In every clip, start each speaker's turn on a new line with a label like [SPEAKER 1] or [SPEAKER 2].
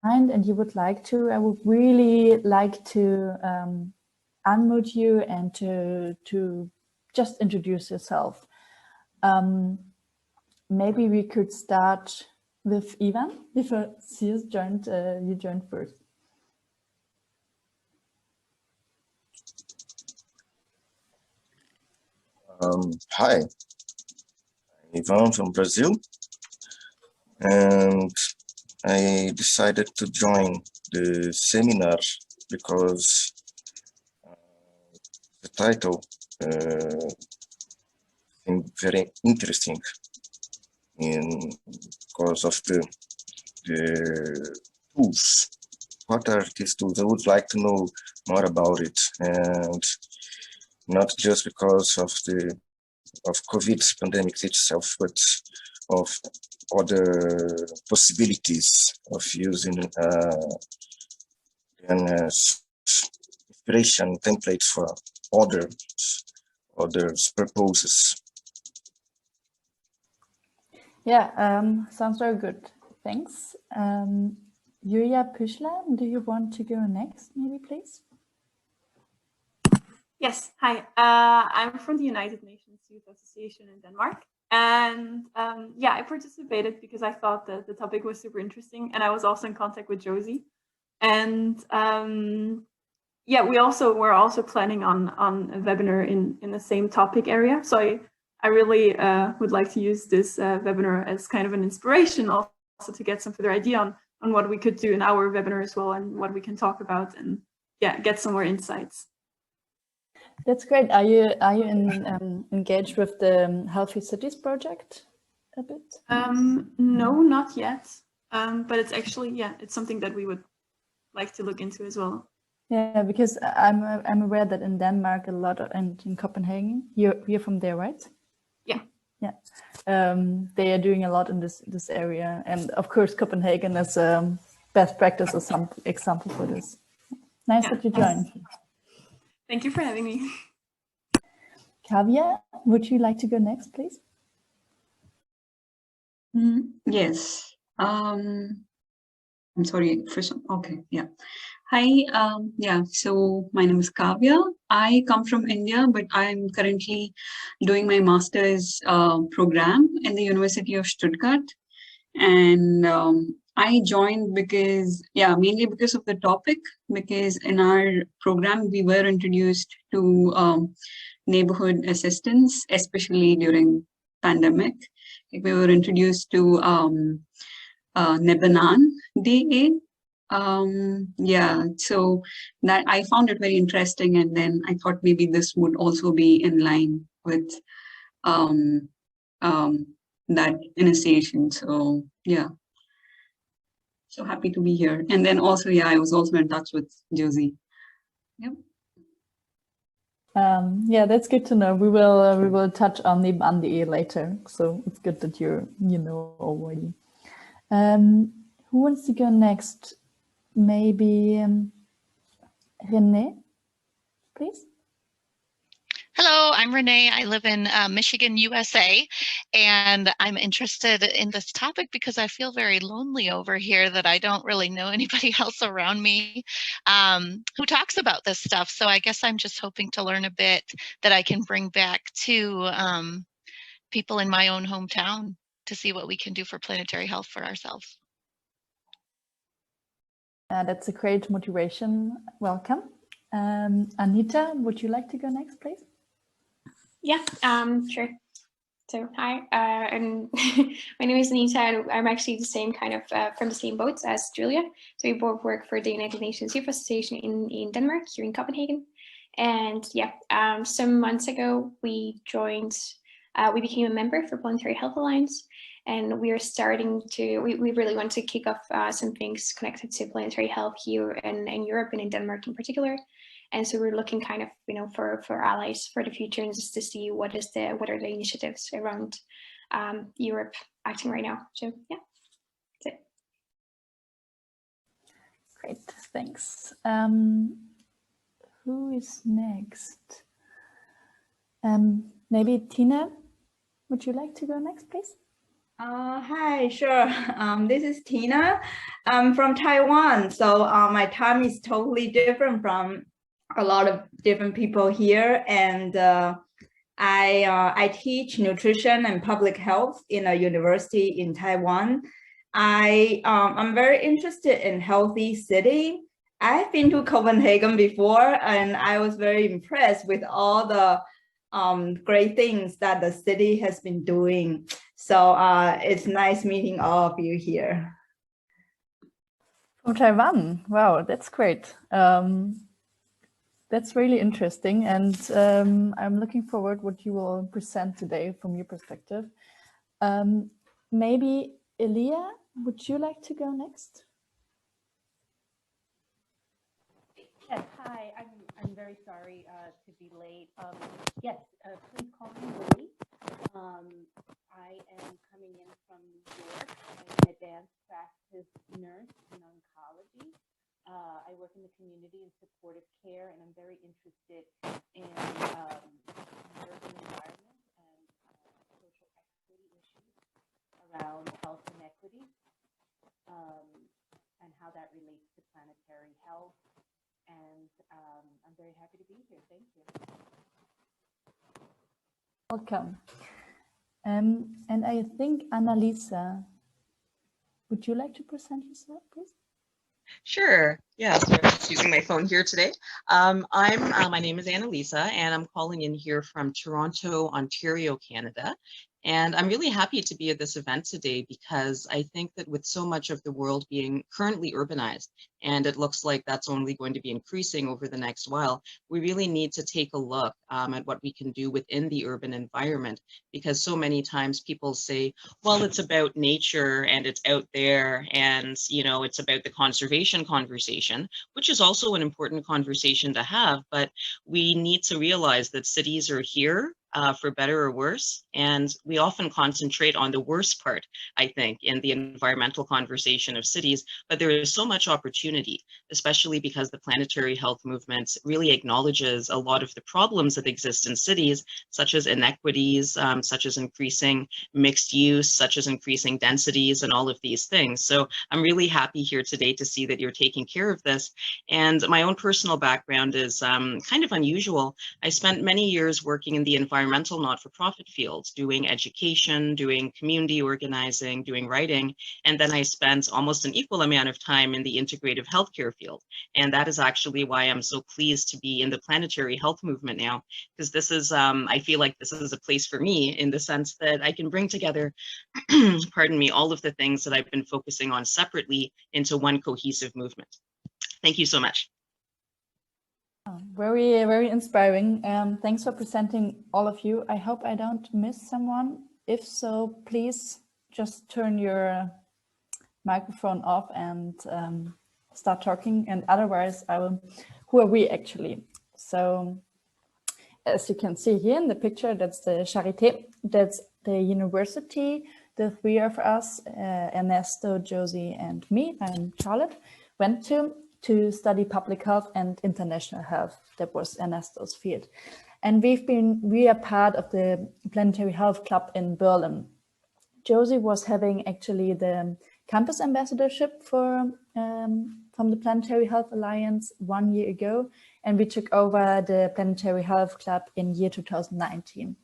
[SPEAKER 1] and you would like to, I would really like to unmute you and to just introduce yourself. Maybe we could start with Ivan, because you joined first.
[SPEAKER 2] Hi, I'm Ivan from Brazil, and I decided to join the seminar because the title seemed very interesting because of the tools. What are these tools? I would like to know more about it, and not just because of COVID pandemic itself, but of other possibilities of using inspiration templates for other purposes.
[SPEAKER 1] Yeah, sounds very good. Thanks. Julia Püschler, do you want to go next, maybe, please?
[SPEAKER 3] Yes, hi. I'm from the United Nations Youth Association in Denmark. And yeah, I participated because I thought that the topic was super interesting. And I was also in contact with Josie. And yeah, we're also planning on a webinar in the same topic area. So I really would like to use this webinar as kind of an inspiration also to get some further idea on what we could do in our webinar as well and what we can talk about and yeah, get some more insights.
[SPEAKER 1] That's great. Are you engaged with the Healthy Cities project a bit?
[SPEAKER 3] No, not yet. But it's actually, yeah, it's something that we would like to look into as well.
[SPEAKER 1] Yeah, because I'm aware that in Denmark a lot and in Copenhagen, you're from there, right?
[SPEAKER 3] Yeah.
[SPEAKER 1] Yeah. They are doing a lot in this area, and of course Copenhagen is best practice or some example for this. Nice that you joined.
[SPEAKER 3] Thank you for having me.
[SPEAKER 1] Kavya, would you like to go next, please?
[SPEAKER 4] Yes. I'm sorry. Okay. Yeah. Hi. Yeah. So my name is Kavya. I come from India, but I'm currently doing my master's program in the University of Stuttgart, and I joined because, yeah, mainly because of the topic, because in our program, we were introduced to neighborhood assistance, especially during pandemic. We were introduced to Nebanan DA. Yeah, so that I found it very interesting. And then I thought maybe this would also be in line with that initiation. So yeah. So happy to be here. And then also, yeah, I was also in touch with Josie. Yep.
[SPEAKER 1] Yeah, that's good to know. We will touch on the Bandi later. So it's good that you know already. Who wants to go next? Maybe Renee, please.
[SPEAKER 5] Hello, I'm Renee. I live in Michigan, USA, and I'm interested in this topic because I feel very lonely over here that I don't really know anybody else around me who talks about this stuff. So I guess I'm just hoping to learn a bit that I can bring back to people in my own hometown to see what we can do for planetary health for ourselves.
[SPEAKER 1] That's a great motivation. Welcome. Anita, would you like to go next, please?
[SPEAKER 6] Yeah, sure. So hi, and my name is Anita, and I'm actually the same kind of from the same boat as Julia. So we both work for the United Nations Youth Association in Denmark, here in Copenhagen. And yeah, some months ago we joined. We became a member for Planetary Health Alliance, and we are starting to. We really want to kick off some things connected to planetary health here in Europe and in Denmark in particular. And so we're looking kind of, for allies for the future and just to see what are the initiatives around Europe acting right now. So yeah, that's it.
[SPEAKER 1] Great, thanks. Who is next? Maybe Tina, would you like to go next, please?
[SPEAKER 7] Hi, sure. This is Tina. I'm from Taiwan, so my time is totally different from a lot of different people here, and I teach nutrition and public health in a university in Taiwan. I'm very interested in healthy city. I've been to Copenhagen before, and I was very impressed with all the great things that the city has been doing. So it's nice meeting all of you here.
[SPEAKER 1] From Taiwan, wow, that's great. That's really interesting, and I'm looking forward what you will present today from your perspective. Maybe Elia, would you like to go next?
[SPEAKER 8] Yes, hi, I'm very sorry to be late. Yes, please call me Lily. I am coming in from New York. I'm an advanced practice nurse in oncology. I work in the community and supportive care, and I'm very interested in urban environment and social equity issues around health inequities and how that relates to planetary health. And I'm very happy to be here. Thank you.
[SPEAKER 1] Welcome. And I think Annalisa, would you like to present yourself, please?
[SPEAKER 9] Sure. Yeah, so I'm just using my phone here today. My name is Annalisa, and I'm calling in here from Toronto, Ontario, Canada. And I'm really happy to be at this event today because I think that with so much of the world being currently urbanized, and it looks like that's only going to be increasing over the next while, we really need to take a look at what we can do within the urban environment, because so many times people say, well, it's about nature and it's out there, and it's about the conservation conversation, which is also an important conversation to have, but we need to realize that cities are here for better or worse. And we often concentrate on the worst part, I think, in the environmental conversation of cities, but there is so much opportunity, especially because the planetary health movement really acknowledges a lot of the problems that exist in cities, such as inequities, such as increasing mixed use, such as increasing densities, and all of these things. So I'm really happy here today to see that you're taking care of this. And my own personal background is kind of unusual. I spent many years working in the environmental not-for-profit field, doing education, doing community organizing, doing writing, and then I spent almost an equal amount of time in the integrative healthcare field. And that is actually why I'm so pleased to be in the planetary health movement now, because this is, I feel like this is a place for me in the sense that I can bring together, pardon me, all of the things that I've been focusing on separately into one cohesive movement. Thank you so much.
[SPEAKER 1] Very, very inspiring. Thanks for presenting, all of you. I hope I don't miss someone. If so, please just turn your microphone off and start talking. And otherwise, who are we actually? So as you can see here in the picture, that's the Charité, that's the university. The three of us, Ernesto, Josie, and me, I'm Charlotte, went to study public health and international health. That was Ernesto's field. And we are part of the Planetary Health Club in Berlin. Josie was having actually the campus ambassadorship from the Planetary Health Alliance 1 year ago, and we took over the Planetary Health Club in year 2019.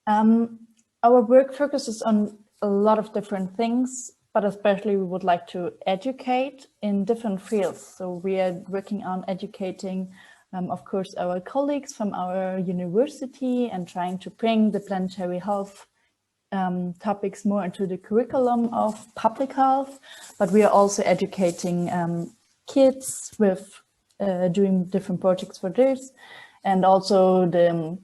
[SPEAKER 1] Our work focuses on a lot of different things, but especially we would like to educate in different fields. So we are working on educating, of course, our colleagues from our university and trying to bring the planetary health topics more into the curriculum of public health. But we are also educating kids with doing different projects for this, and also the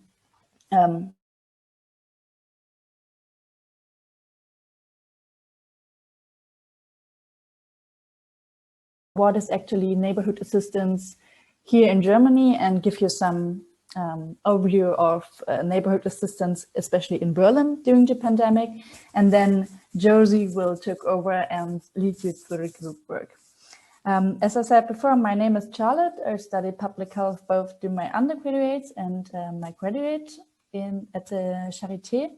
[SPEAKER 1] what is actually neighborhood assistance here in Germany, and give you some overview of neighborhood assistance, especially in Berlin during the pandemic. And then Josie will take over and lead you through the group work. As I said before, my name is Charlotte. I studied public health both during my undergraduate and my graduate at the Charité.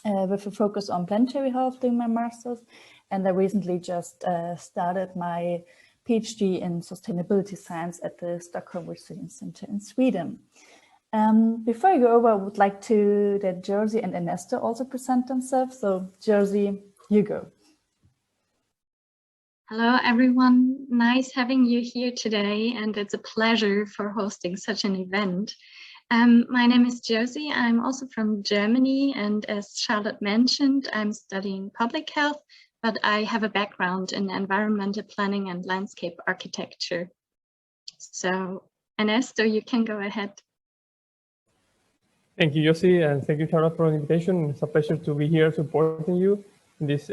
[SPEAKER 1] with a focus on planetary health doing my master's. And I recently just started my PhD in sustainability science at the Stockholm Research Center in Sweden. Before I go over, I would like to that Jersey and Ernesto also present themselves. So Jersey, you go.
[SPEAKER 10] Hello, everyone. Nice having you here today, and it's a pleasure for hosting such an event. My name is Josie. I'm also from Germany, and as Charlotte mentioned, I'm studying public health, but I have a background in environmental planning and landscape architecture. So, Ernesto, you can go ahead.
[SPEAKER 11] Thank you, Josie, and thank you, Charlotte, for the invitation. It's a pleasure to be here supporting you in this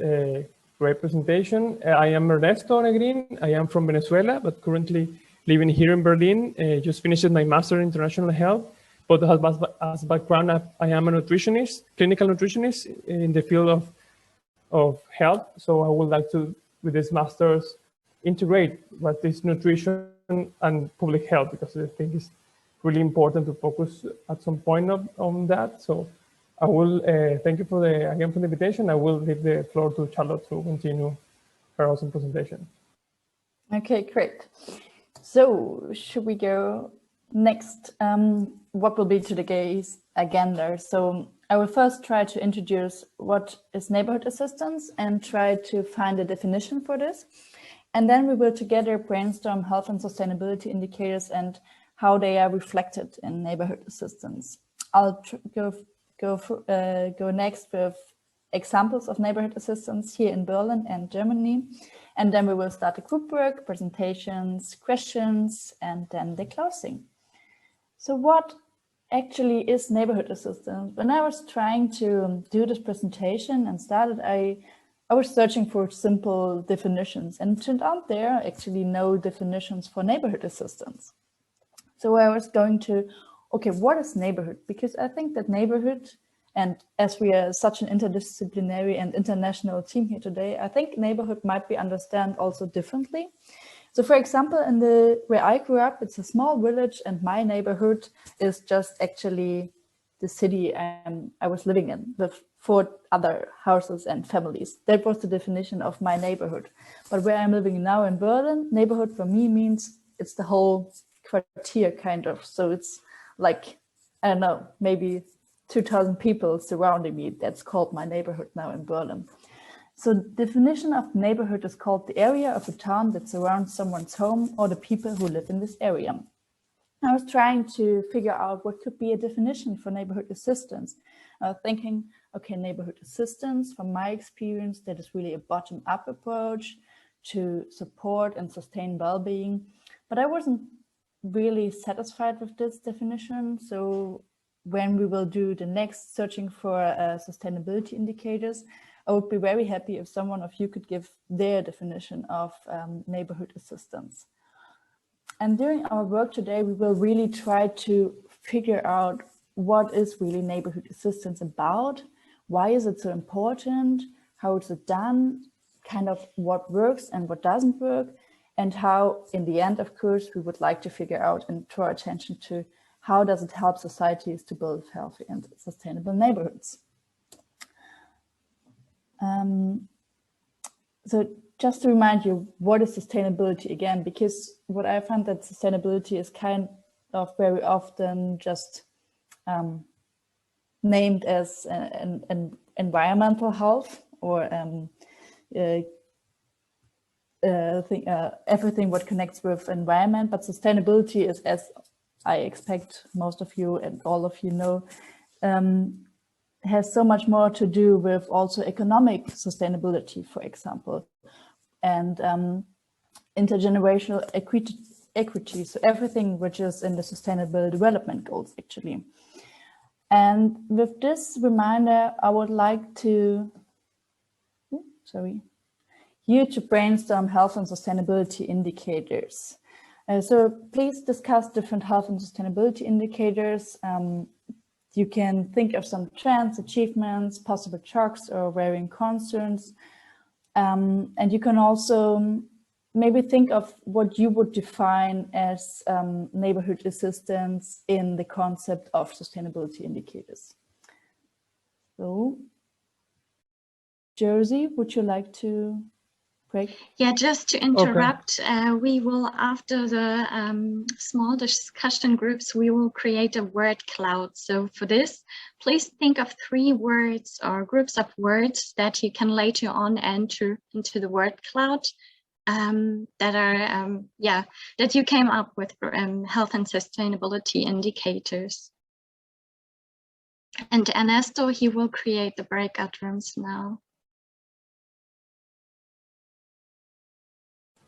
[SPEAKER 11] great presentation. I am Ernesto Negrin. I am from Venezuela, but currently living here in Berlin. Just finished my master in international health, but as background, I am a nutritionist, clinical nutritionist in the field of health. So I would like to, with this master's, integrate what is nutrition and public health, because I think it's really important to focus at some point on that. So I will thank you for the invitation. I will leave the floor to Charlotte to continue her awesome presentation.
[SPEAKER 1] Okay, great. So should we go next? What will be today's agenda? So I will first try to introduce what is neighborhood assistance and try to find a definition for this. And then we will together brainstorm health and sustainability indicators and how they are reflected in neighborhood assistance. I'll go next with examples of neighborhood assistance here in Berlin and Germany. And then we will start the group work, presentations, questions, and then the closing. So what actually is neighborhood assistance? When I was trying to do this presentation and started, I was searching for simple definitions, and it turned out there are actually no definitions for neighborhood assistance. So I was going to, okay, what is neighborhood? Because I think that neighborhood, and as we are such an interdisciplinary and international team here today, I think neighborhood might be understood also differently. So for example, where I grew up, it's a small village, and my neighborhood is just actually the city I was living in with 4 other houses and families. That was the definition of my neighborhood. But where I'm living now in Berlin, neighborhood for me means it's the whole quartier kind of. So it's like, I don't know, maybe 2,000 people surrounding me. That's called my neighborhood now in Berlin. So the definition of neighborhood is called the area of a town that surrounds someone's home or the people who live in this area. I was trying to figure out what could be a definition for neighborhood assistance. Thinking, okay, neighborhood assistance, from my experience, that is really a bottom-up approach to support and sustain well-being. But I wasn't really satisfied with this definition. So when we will do the next searching for sustainability indicators, I would be very happy if someone of you could give their definition of neighborhood assistance. And during our work today, we will really try to figure out what is really neighborhood assistance about, why is it so important, how is it done, kind of what works and what doesn't work, and how, in the end, of course, we would like to figure out and draw attention to how does it help societies to build healthy and sustainable neighborhoods. So just to remind you, what is sustainability again? Because what I found that sustainability is kind of very often just named as an environmental health or everything what connects with environment, but sustainability is, as I expect most of you and all of you know, has so much more to do with also economic sustainability, for example, and intergenerational equity, so everything which is in the Sustainable Development Goals, actually. And with this reminder, I would like to, you to brainstorm health and sustainability indicators. So please discuss different health and sustainability indicators. You can think of some trends, achievements, possible shocks or varying concerns. And you can also maybe think of what you would define as neighborhood assistance in the concept of sustainability indicators. So Josie, would you like to break?
[SPEAKER 10] Yeah, just to interrupt, we will, after the small discussion groups, we will create a word cloud. So for this, please think of 3 words or groups of words that you can later on enter into the word cloud that are, that you came up with for health and sustainability indicators. And Ernesto, he will create the breakout rooms now.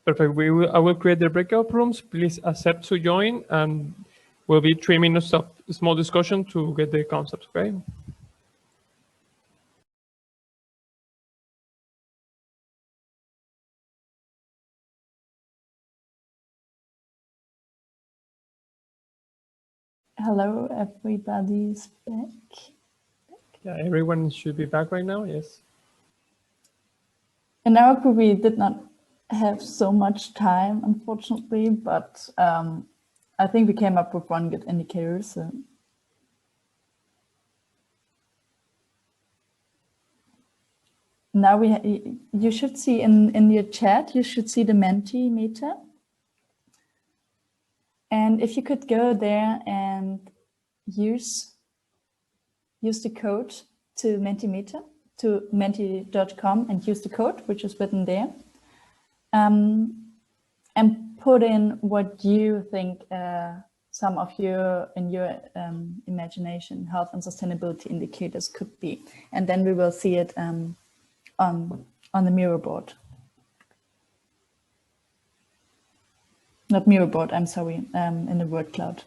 [SPEAKER 11] Perfect. I will create the breakout rooms. Please accept to join, and will be 3 minutes of small discussion to get the concept. Okay.
[SPEAKER 1] Hello, everybody's back.
[SPEAKER 11] Yeah, everyone should be back right now. Yes.
[SPEAKER 1] In our group, we did not have so much time, unfortunately, but I think we came up with one good indicator. So now you should see in your chat, you should see the Menti Meter. And if you could go there and use the code to Menti Meter, to menti.com, and use the code, which is written there, and put in what you think some of your, in your imagination, health and sustainability indicators could be. And then we will see it on the mirror board. Not mirror board, I'm sorry, in the word cloud.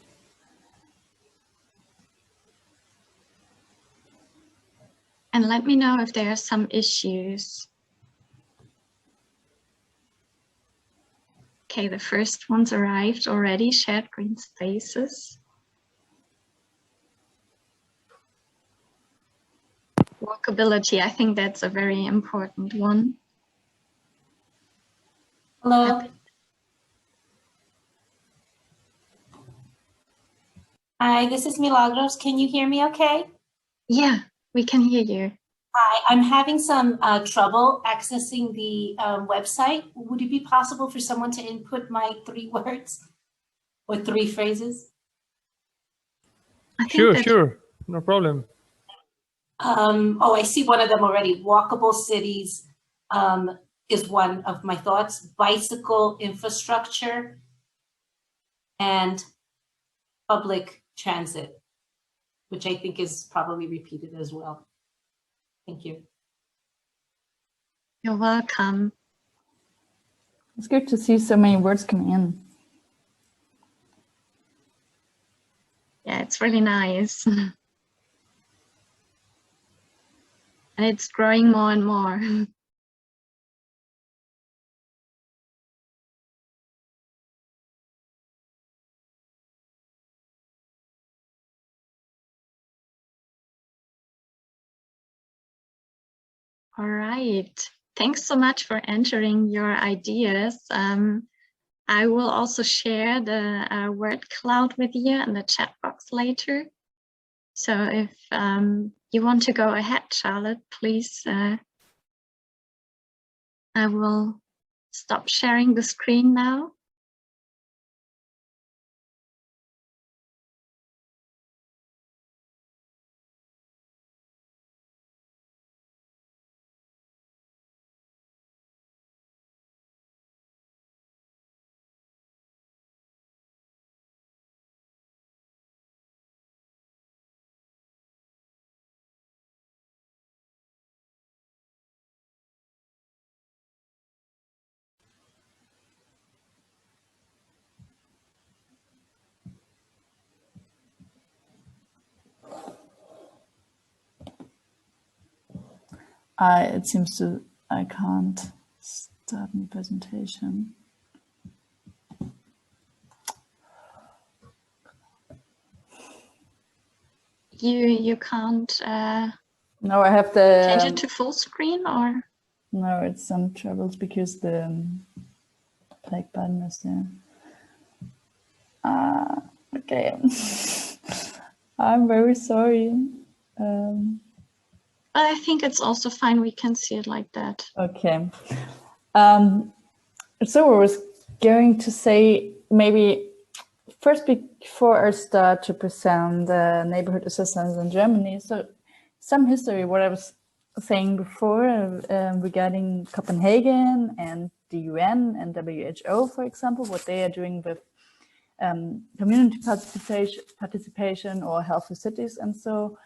[SPEAKER 10] And let me know if there are some issues. Okay, the first ones arrived already, shared green spaces. Walkability, I think that's a very important one.
[SPEAKER 12] Hello. Hi, this is Milagros. Can you hear me okay?
[SPEAKER 10] Yeah, we can hear you.
[SPEAKER 12] Hi, I'm having some trouble accessing the website. Would it be possible for someone to input my 3 words or 3 phrases?
[SPEAKER 11] Sure, no problem.
[SPEAKER 12] Oh, I see one of them already. Walkable cities is one of my thoughts. Bicycle infrastructure and public transit, which I think is probably repeated as well. Thank you.
[SPEAKER 10] You're welcome.
[SPEAKER 1] It's good to see so many words come in.
[SPEAKER 10] Yeah, it's really nice. And it's growing more and more. All right. Thanks so much for entering your ideas. I will also share the word cloud with you in the chat box later. So if you want to go ahead, Charlotte, please. I will stop sharing the screen now.
[SPEAKER 1] It seems to, I can't start my presentation.
[SPEAKER 10] You can't
[SPEAKER 1] No, I have the
[SPEAKER 10] change it to full screen, or
[SPEAKER 1] no, it's some troubles because the black button is there. Okay. I'm very sorry.
[SPEAKER 10] I think it's also fine. We can see it like that.
[SPEAKER 1] Okay. So I was going to say maybe first before I start to present the neighborhood assistance in Germany. So some history, what I was saying before regarding Copenhagen and the UN and WHO, for example, what they are doing with community participation or healthy cities. And so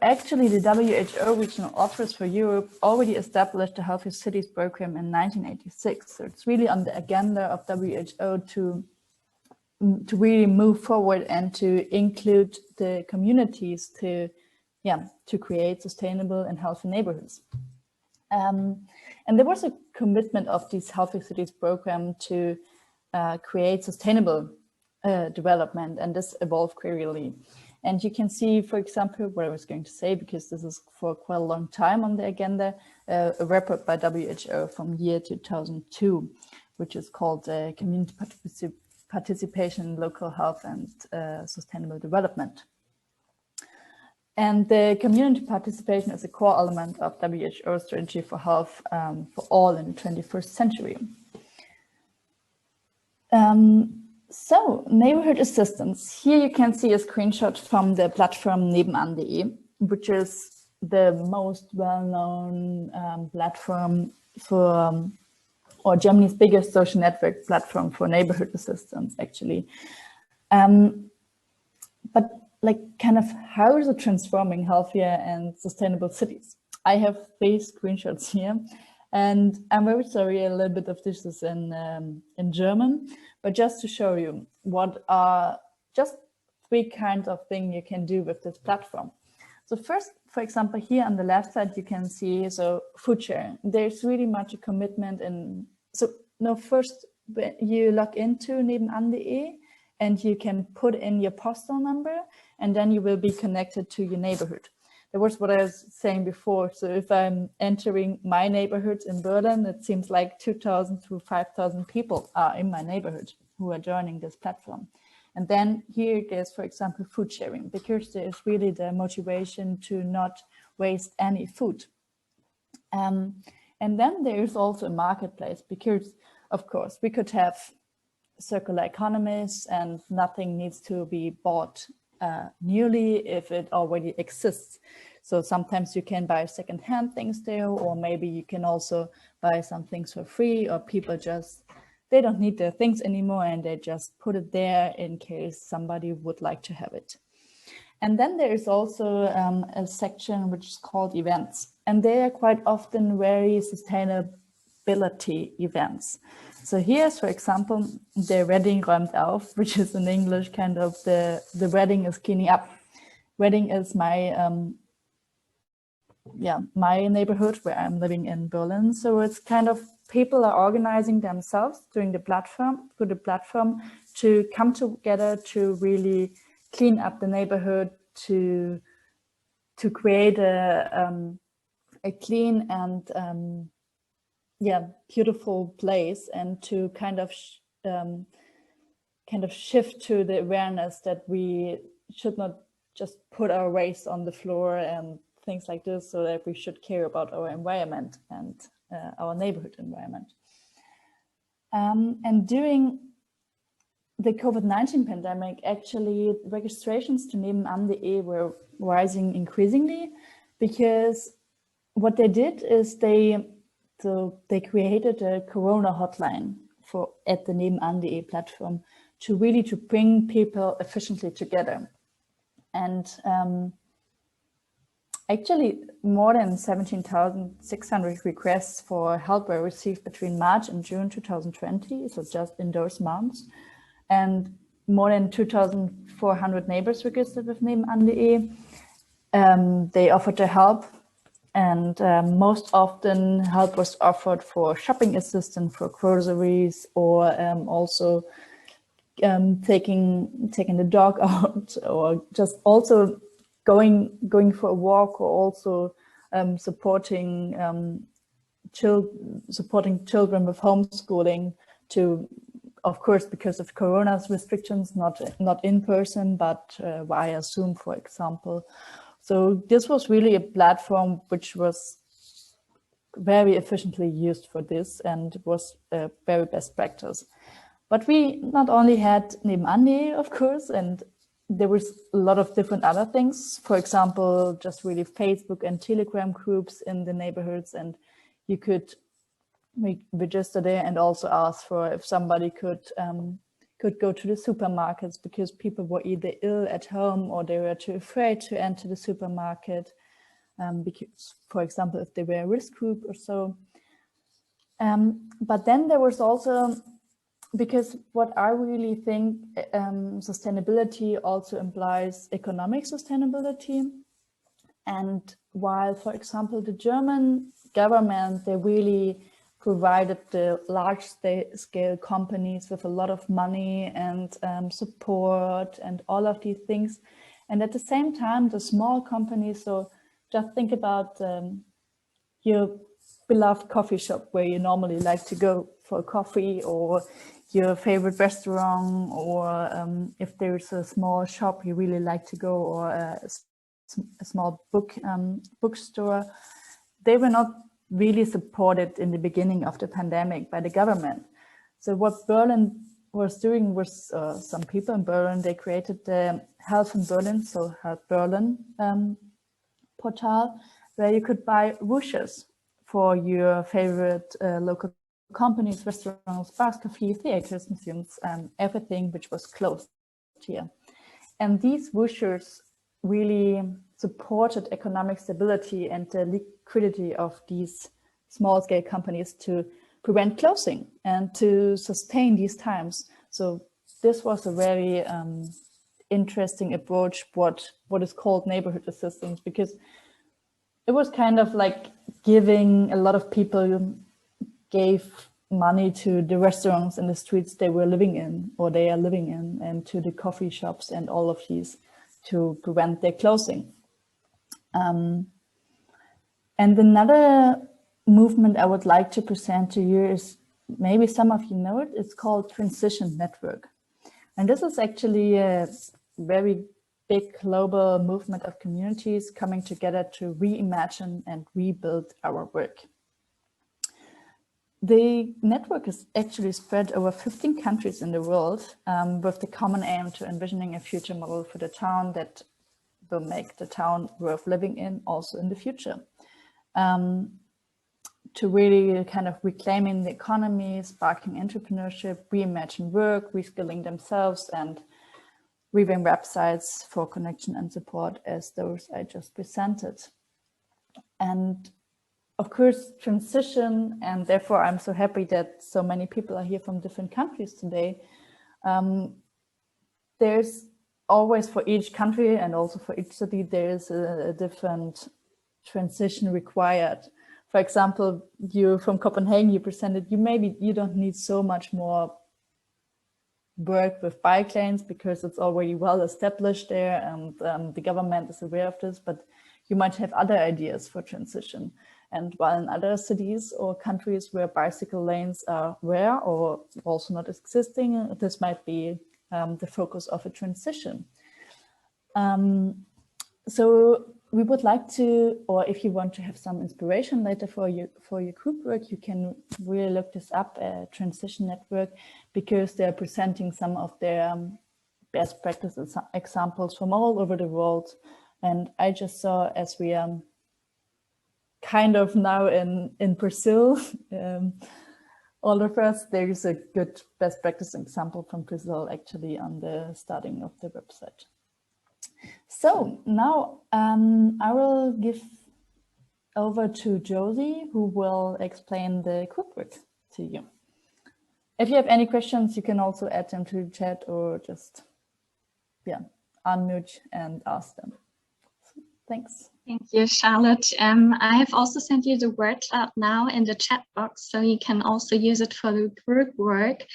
[SPEAKER 1] actually the WHO Regional Office for Europe already established the Healthy Cities program in 1986. So it's really on the agenda of WHO to really move forward and to include the communities to create sustainable and healthy neighborhoods. And there was a commitment of this Healthy Cities program to create sustainable development, and this evolved gradually. And you can see, for example, what I was going to say, because this is for quite a long time on the agenda, a report by WHO from year 2002, which is called Community Participation in Local Health and Sustainable Development. And the community participation is a core element of WHO strategy for health for all in the 21st century. So neighborhood assistance. Here you can see a screenshot from the platform nebenan.de, which is the most well-known platform for, or Germany's biggest social network platform for neighborhood assistance, actually. But like kind of how is it transforming healthier and sustainable cities? I have 3 screenshots here, and I'm very sorry, a little bit of this is in German, but just to show you what are just 3 kinds of things you can do with this platform. So first, for example, here on the left side, you can see, so food sharing. There's really much a commitment in, so no, first you log into nebenan.de and you can put in your postal number, and then you will be connected to your neighborhood. That was what I was saying before. So if I'm entering my neighborhood in Berlin, it seems like 2,000 to 5,000 people are in my neighborhood who are joining this platform. And then here there's, for example, food sharing, because there's really the motivation to not waste any food. And then there's also a marketplace, because of course we could have circular economies and nothing needs to be bought newly if it already exists. So sometimes you can buy secondhand things there, or maybe you can also buy some things for free, or people just, they don't need their things anymore and they just put it there in case somebody would like to have it. And then there is also a section which is called events, and they are quite often very sustainability events. So here's, for example, the Wedding räumt auf, which is in English kind of the wedding is cleaning up. Wedding is my my neighborhood where I'm living in Berlin. So it's kind of people are organizing themselves through the platform to come together to really clean up the neighborhood, to create a clean and beautiful place, and to kind of shift to the awareness that we should not just put our waste on the floor and things like this, so that we should care about our environment and our neighborhood environment. And during the COVID-19 pandemic, actually registrations to nebenan.de were rising increasingly, because what they did is they created a Corona hotline at the nebenan.de platform to bring people efficiently together. And actually more than 17,600 requests for help were received between March and June 2020, so just in those months. And more than 2,400 neighbors registered with nebenan.de. They offered their help, and most often help was offered for shopping assistance, for groceries, or also taking the dog out, or just also going for a walk, or also supporting children with homeschooling, to, of course, because of Corona's restrictions, not in person, but via Zoom, for example, So this was really a platform which was very efficiently used for this and was a very best practice. But we not only had Namey, of course, and there was a lot of different other things. For example, just really Facebook and Telegram groups in the neighborhoods, and you could register there and also ask for if somebody could go to the supermarkets because people were either ill at home or they were too afraid to enter the supermarket. Because, for example, if they were a risk group or so. But then there was also, because what I really think sustainability also implies economic sustainability. And while, for example, the German government, they really provided the large-scale companies with a lot of money and support and all of these things. And at the same time, the small companies, so just think about your beloved coffee shop where you normally like to go for coffee, or your favorite restaurant, or if there's a small shop you really like to go, or a small bookstore. They were not really supported in the beginning of the pandemic by the government. So what Berlin was doing was some people in Berlin, they created the Health in Berlin, so Health Berlin portal, where you could buy vouchers for your favorite local companies, restaurants, bars, cafes, theaters, museums, everything which was closed here. And these vouchers really supported economic stability and the liquidity of these small-scale companies to prevent closing and to sustain these times. So this was a very interesting approach, what is called neighborhood assistance, because it was kind of like giving a lot of people gave money to the restaurants in the streets they were living in, or they are living in, and to the coffee shops and all of these to prevent their closing. And another movement I would like to present to you is, maybe some of you know it, it's called Transition Network. And this is actually a very big global movement of communities coming together to reimagine and rebuild our work. The network is actually spread over 15 countries in the world, with the common aim to envisioning a future model for the town that will make the town worth living in also in the future. To really kind of reclaiming the economy, sparking entrepreneurship, reimagine work, reskilling themselves, and weaving websites for connection and support as those I just presented. And of course, transition, and therefore I'm so happy that so many people are here from different countries today. There's always, for each country and also for each city, there is a different transition required. For example, you from Copenhagen, you presented, you don't need so much more work with bike lanes because it's already well established there, and the government is aware of this, but you might have other ideas for transition. And while in other cities or countries where bicycle lanes are rare or also not existing, this might be the focus of a transition. So we would like to, or if you want to have some inspiration later for your group work, you can really look this up, Transition Network, because they're presenting some of their best practice examples from all over the world. And I just saw, as we are kind of now in Brazil, all of us, there is a good best practice example from Brazil actually on the starting of the website. So now I will give over to Josie, who will explain the Cookbook to you. If you have any questions, you can also add them to the chat or just, yeah, unmute and ask them. So, thanks.
[SPEAKER 10] Thank you, Charlotte. I have also sent you the word cloud now in the chat box, so you can also use it for the group work.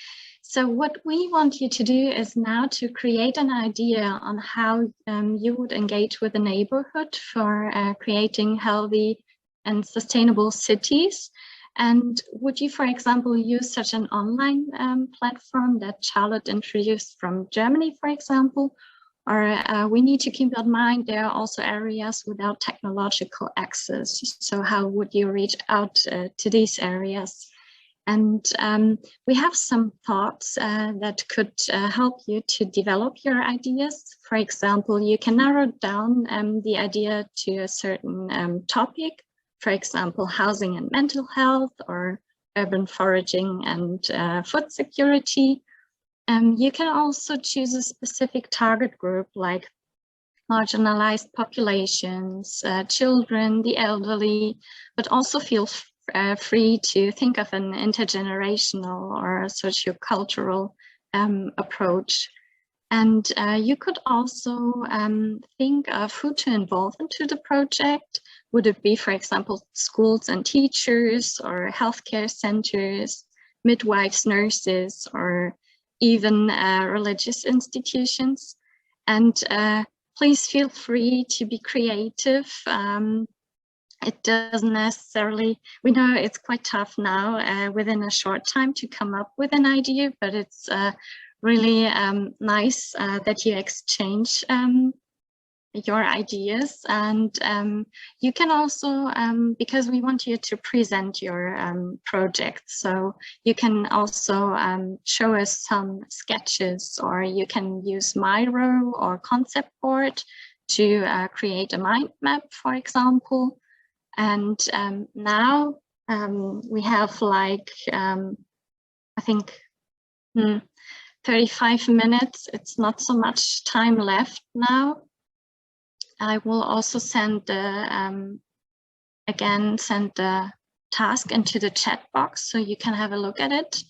[SPEAKER 10] So what we want you to do is now to create an idea on how you would engage with the neighborhood for creating healthy and sustainable cities. And would you, for example, use such an online platform that Charlotte introduced from Germany, for example? Or we need to keep in mind there are also areas without technological access. So how would you reach out to these areas? And we have some thoughts that could help you to develop your ideas. For example, you can narrow down the idea to a certain topic, for example, housing and mental health, or urban foraging and food security. You can also choose a specific target group like marginalized populations, children, the elderly, but also feel free to think of an intergenerational or sociocultural approach. And you could also think of who to involve into the project. Would it be, for example, schools and teachers, or healthcare centers, midwives, nurses, or even religious institutions? And please feel free to be creative. It doesn't necessarily, we know it's quite tough now within a short time to come up with an idea, but it's really nice that you exchange your ideas. And you can also, because we want you to present your project, so you can also show us some sketches, or you can use Miro or concept board to create a mind map, for example. And now we have like, I think, 35 minutes. It's not so much time left now. I will also send the, again, send the task into the chat box so you can have a look at it.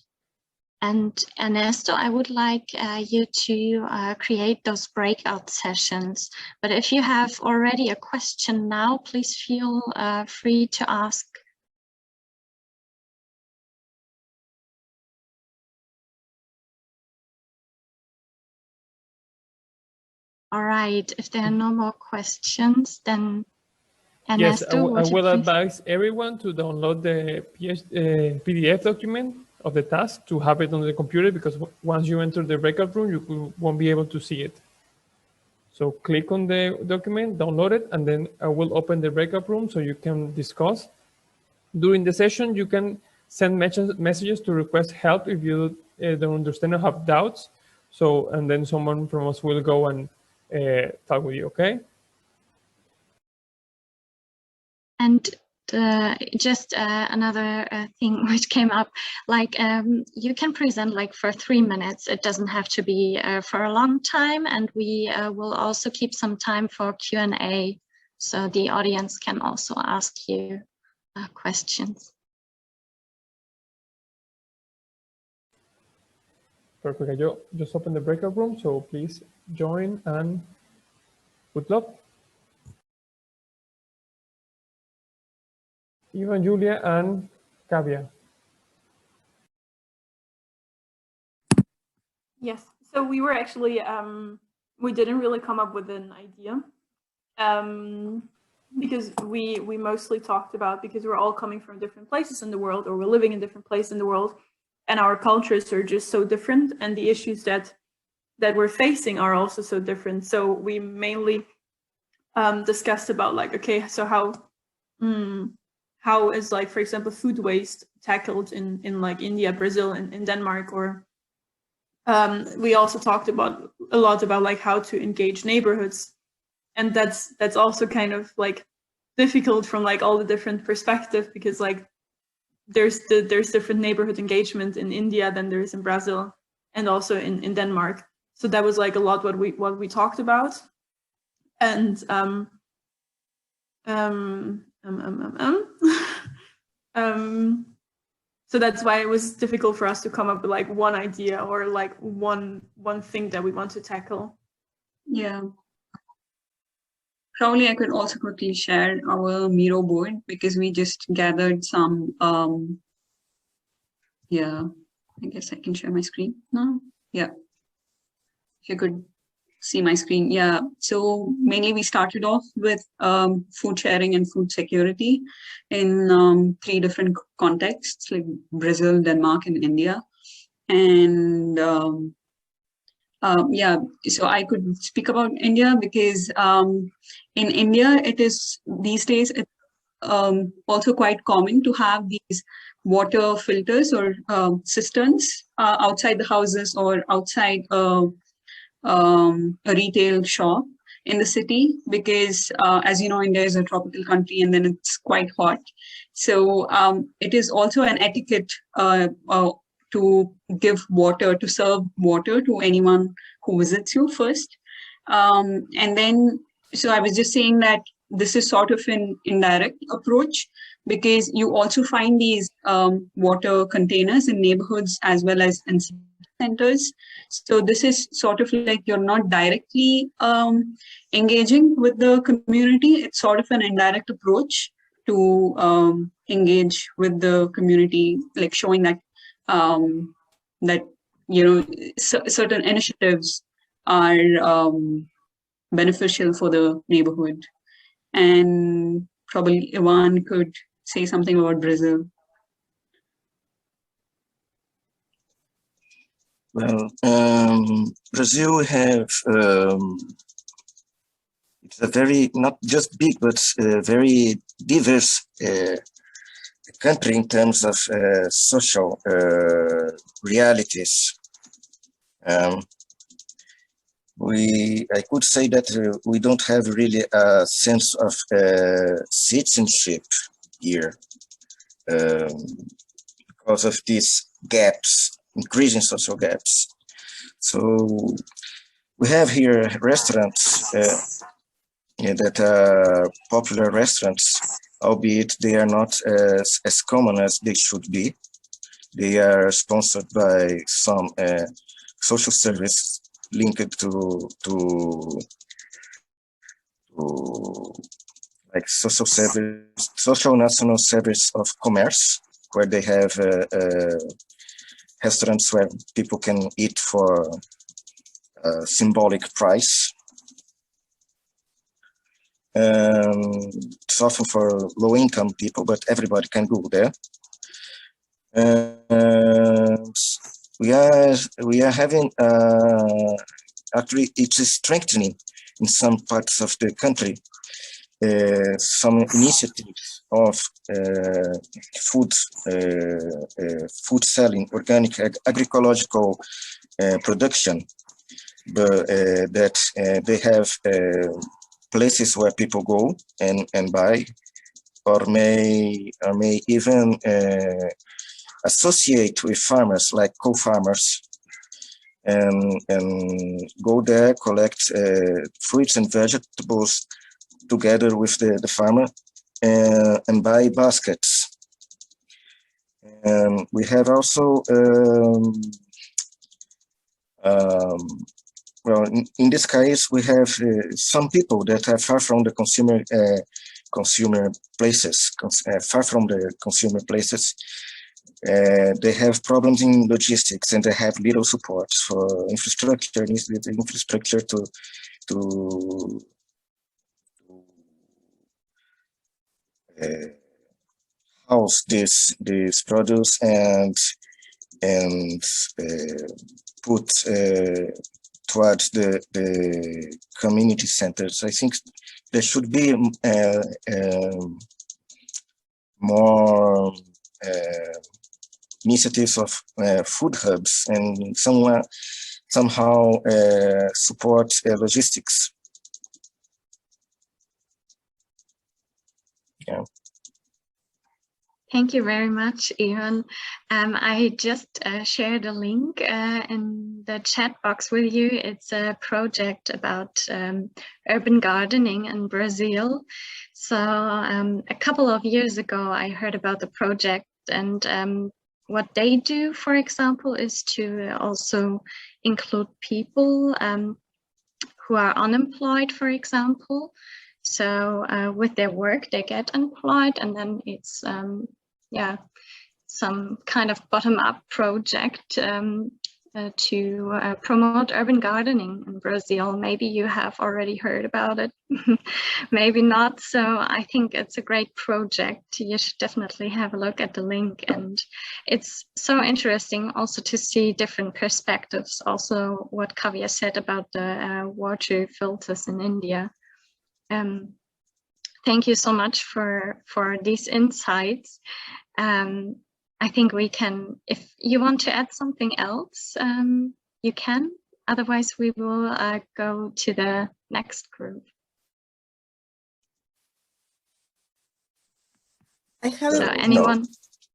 [SPEAKER 10] And Ernesto, I would like you to create those breakout sessions. But if you have already a question now, please feel free to ask. All right, if there are no more questions, then Ernesto,
[SPEAKER 11] yes, I will advise everyone to download the PDF document of the task to have it on the computer, because once you enter the breakout room, you won't be able to see it. So click on the document, download it, and then I will open the breakout room so you can discuss. During the session, you can send messages to request help if you don't understand or have doubts. So, and then someone from us will go and talk with you, okay?
[SPEAKER 10] And just another thing which came up, like you can present like for 3 minutes. It doesn't have to be for a long time, and we will also keep some time for Q&A, so the audience can also ask you questions.
[SPEAKER 11] Perfect. I just opened the breakout room, so please join and good luck. Ivan, Julia, and Kavya.
[SPEAKER 3] Yes, so we were actually, we didn't really come up with an idea because we mostly talked about, because we're all coming from different places in the world, or we're living in different places in the world, and our cultures are just so different, and the issues that we're facing are also so different. So we mainly discussed about like, okay, so how is, like, for example, food waste tackled in like India, Brazil, and in Denmark, or we also talked about a lot about like how to engage neighborhoods, and that's also kind of like difficult from like all the different perspectives, because like there's different neighborhood engagement in India than there is in Brazil, and also in Denmark. So that was like a lot what we talked about, and so that's why it was difficult for us to come up with like one idea or like one thing that we want to tackle.
[SPEAKER 4] Yeah. Probably I could also quickly share our Miro board, because we just gathered some, yeah, I guess I can share my screen now. Yeah. If you could see my screen. Yeah. So mainly we started off with food sharing and food security in 3 different contexts, like Brazil, Denmark, and India. And yeah, so I could speak about India because in India, it is these days also quite common to have these water filters or cisterns outside the houses or outside a retail shop in the city because, as you know, India is a tropical country and then it's quite hot. So it is also an etiquette to give water, to serve water to anyone who visits you first. And then, so I was just saying that this is sort of an indirect approach because you also find these water containers in neighborhoods as well as in centers. So this is sort of like you're not directly engaging with the community. It's sort of an indirect approach to engage with the community, like showing that that certain initiatives are beneficial for the neighborhood. And probably Ivan could say something about Brazil.
[SPEAKER 2] Well, Brazil have it's a very not just big but very diverse country in terms of social realities. I could say that we don't have really a sense of citizenship here because of these gaps, increasing social gaps. So we have here restaurants that are popular restaurants, albeit they are not as common as they should be. They are sponsored by some social service linked to like social national service of commerce, where they have restaurants where people can eat for a symbolic price. It's often for low-income people, but everybody can go there. We are having actually it is strengthening in some parts of the country some initiatives of food selling, organic agroecological production, but that they have places where people go and buy, or may even associate with farmers like co-farmers and go there, collect fruits and vegetables together with the farmer and buy baskets. And we have also well, in this case, we have some people that are far from the consumer places, far from the consumer places. They have problems in logistics and they have little support for infrastructure. Needs the infrastructure to house this produce and put towards the community centers. I think there should be more initiatives of food hubs and somehow support logistics. Yeah.
[SPEAKER 10] Thank you very much, Ivan. I just shared a link in the chat box with you. It's a project about urban gardening in Brazil. So a couple of years ago, I heard about the project, and what they do, for example, is to also include people who are unemployed, for example. So with their work, they get employed, and then it's some kind of bottom-up project to promote urban gardening in Brazil. Maybe you have already heard about it, maybe not. So I think it's a great project. You should definitely have a look at the link. And it's so interesting also to see different perspectives. Also what Kavya said about the water filters in India. Thank you so much for these insights. I think we can, if you want to add something else, you can. Otherwise, we will go to the next group.
[SPEAKER 13] I have
[SPEAKER 10] anyone?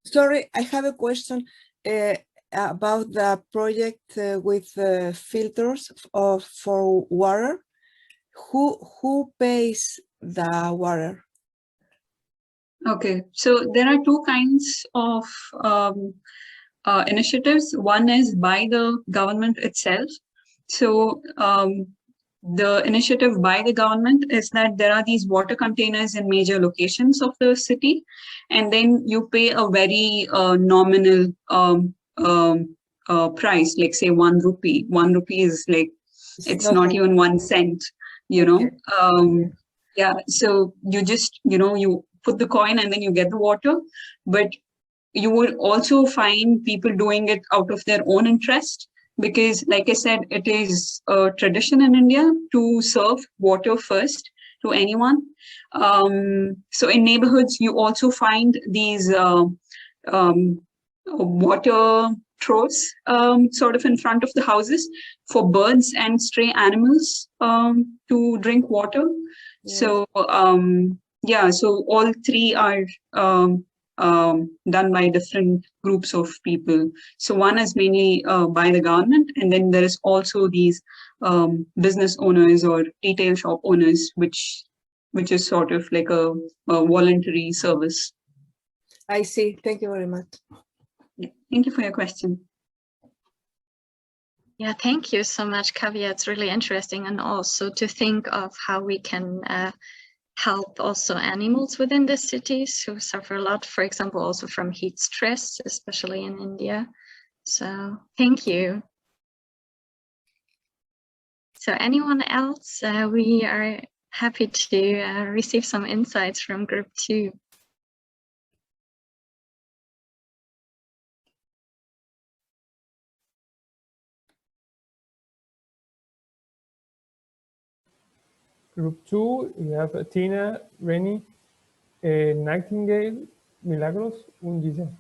[SPEAKER 13] Sorry, I have a question about the project with filters for water. Who pays the water?
[SPEAKER 4] Okay, so there are two kinds of initiatives. One is by the government itself. So the initiative by the government is that there are these water containers in major locations of the city, and then you pay a very nominal price, like say 1 rupee. 1 rupee is like, it's not even 1 cent, you know. Yeah, so you just, you put the coin and then you get the water, but you would also find people doing it out of their own interest, because like I said, it is a tradition in India to serve water first to anyone. So in neighborhoods, you also find these water troughs sort of in front of the houses for birds and stray animals to drink water. Yes. So yeah, so all three are done by different groups of people. So one is mainly by the government, and then there is also these business owners or retail shop owners, which is sort of like a voluntary service.
[SPEAKER 13] I see. Thank you very much.
[SPEAKER 4] Yeah. Thank you for your question.
[SPEAKER 10] Yeah, thank you so much, Kavya. It's really interesting, and also to think of how we can help also animals within the cities who suffer a lot, for example, also from heat stress, especially in India. So thank you. So anyone else? We are happy to receive some insights from group 2.
[SPEAKER 11] Group 2, we have Tina, Rennie, Nightingale, Milagros, and Giselle.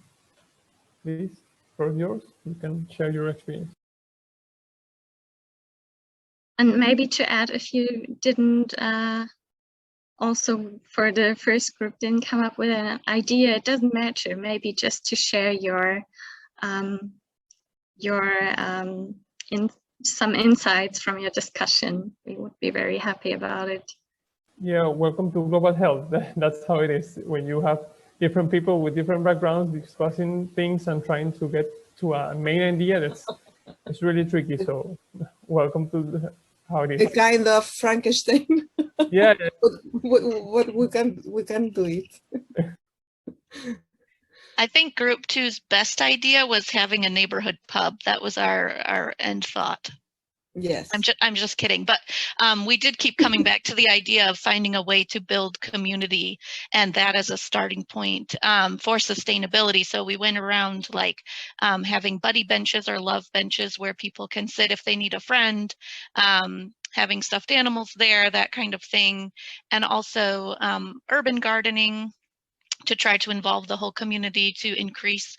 [SPEAKER 11] Please, for yours, you can share your experience.
[SPEAKER 10] And maybe to add, if you didn't also for the first group didn't come up with an idea, it doesn't matter. Maybe just to share your some insights from your discussion, we would be very happy about it.
[SPEAKER 11] Yeah, welcome to Global Health. That's how it is. When you have different people with different backgrounds discussing things and trying to get to a main idea, it's really tricky. So welcome to how it is.
[SPEAKER 13] A kind of Frankenstein.
[SPEAKER 11] Yeah.
[SPEAKER 13] What we can do it.
[SPEAKER 5] I think group 2's best idea was having a neighborhood pub. That was our end thought.
[SPEAKER 13] Yes.
[SPEAKER 5] I'm just kidding, but we did keep coming back to the idea of finding a way to build community, and that as a starting point for sustainability. So we went around like having buddy benches or love benches where people can sit if they need a friend, having stuffed animals there, that kind of thing, and also urban gardening to try to involve the whole community to increase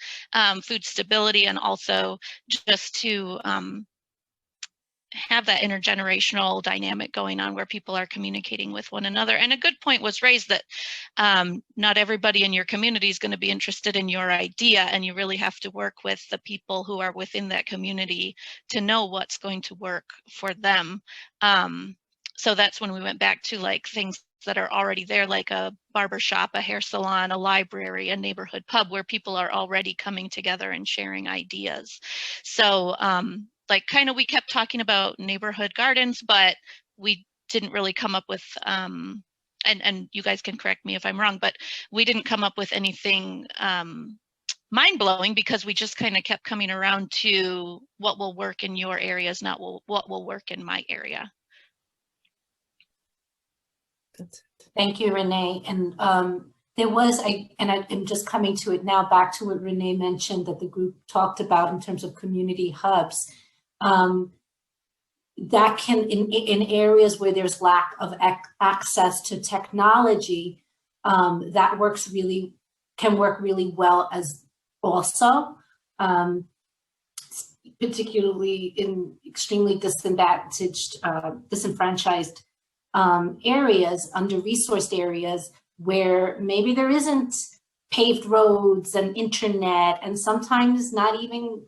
[SPEAKER 5] food stability, and also just to have that intergenerational dynamic going on where people are communicating with one another. And a good point was raised that not everybody in your community is going to be interested in your idea, and you really have to work with the people who are within that community to know what's going to work for them. So that's when we went back to like things that are already there, like a barber shop, a hair salon, a library, a neighborhood pub, where people are already coming together and sharing ideas. So like kind of we kept talking about neighborhood gardens, but we didn't really come up with, and you guys can correct me if I'm wrong, but we didn't come up with anything mind-blowing because we just kind of kept coming around to what will work in your areas, not what will work in my area.
[SPEAKER 12] Thank you, Renee. And there was, I'm just coming to it now, back to what Renee mentioned that the group talked about in terms of community hubs. That can, in areas where there's lack of access to technology, that can work really well as also, particularly in extremely disadvantaged, disenfranchised areas, under-resourced areas, where maybe there isn't paved roads and internet, and sometimes not even,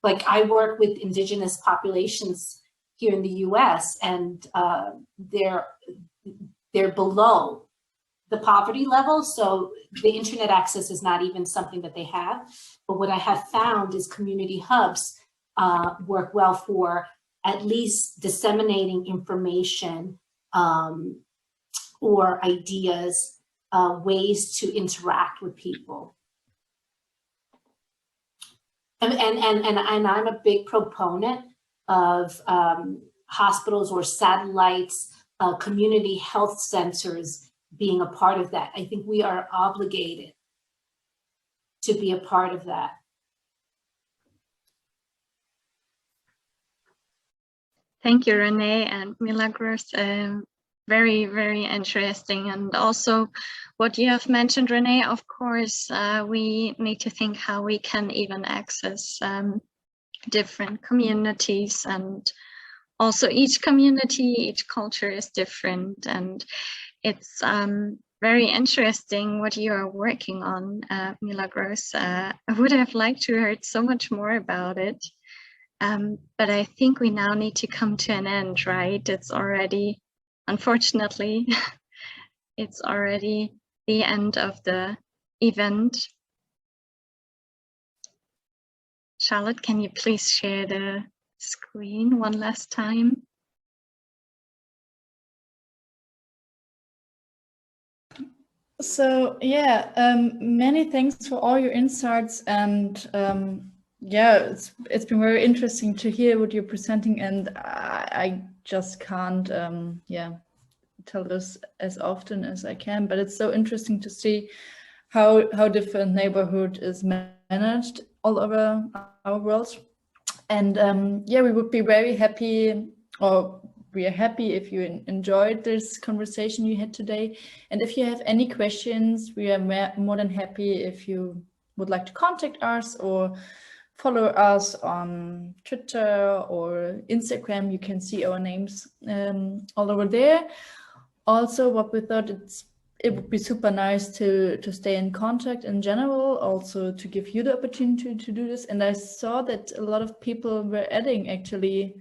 [SPEAKER 12] like I work with indigenous populations here in the US, and they're below the poverty level, so the internet access is not even something that they have. But what I have found is community hubs work well for at least disseminating information or ideas, ways to interact with people. And I'm a big proponent of hospitals or satellites, community health centers being a part of that. I think we are obligated to be a part of that.
[SPEAKER 10] Thank you, Renee and Milagros. Very, very interesting. And also what you have mentioned, Renee, of course, we need to think how we can even access different communities, and also each community, each culture is different. And it's very interesting what you are working on, Milagros. I would have liked to heard so much more about it. But I think we now need to come to an end, right? It's already, unfortunately, it's already the end of the event. Charlotte, can you please share the screen one last time?
[SPEAKER 1] So yeah, many thanks for all your insights, and yeah, it's been very interesting to hear what you're presenting, and I just can't yeah, tell this as often as I can, but it's so interesting to see how different neighborhood is managed all over our world. And yeah, we would be very happy, or we are happy if you enjoyed this conversation you had today. And if you have any questions, we are more than happy if you would like to contact us or follow us on Twitter or Instagram. You can see our names all over there. Also, what we thought, it would be super nice to stay in contact in general, also to give you the opportunity to do this. And I saw that a lot of people were adding actually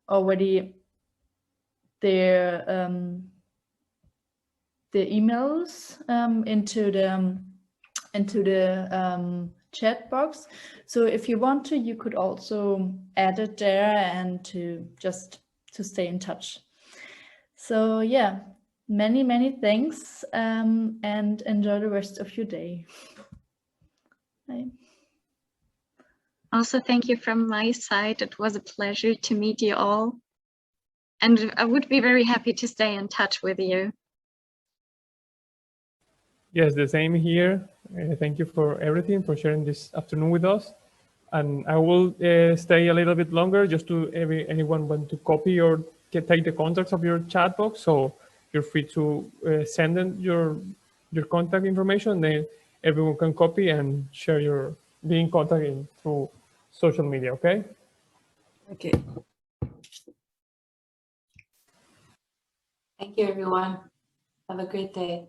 [SPEAKER 1] already their emails into the chat box. So if you want to, you could also add it there and to stay in touch. So yeah, many thanks, and enjoy the rest of your day. Bye.
[SPEAKER 10] Also, thank you from my side. It was a pleasure to meet you all. And I would be very happy to stay in touch with you.
[SPEAKER 11] Yes, the same here. Thank you for everything, for sharing this afternoon with us. And I will stay a little bit longer just to anyone want to copy or take the contacts of your chat box. So you're free to send in your contact information. Then everyone can copy and share be in contact through social media. Okay.
[SPEAKER 13] Okay.
[SPEAKER 12] Thank you, everyone. Have a great day.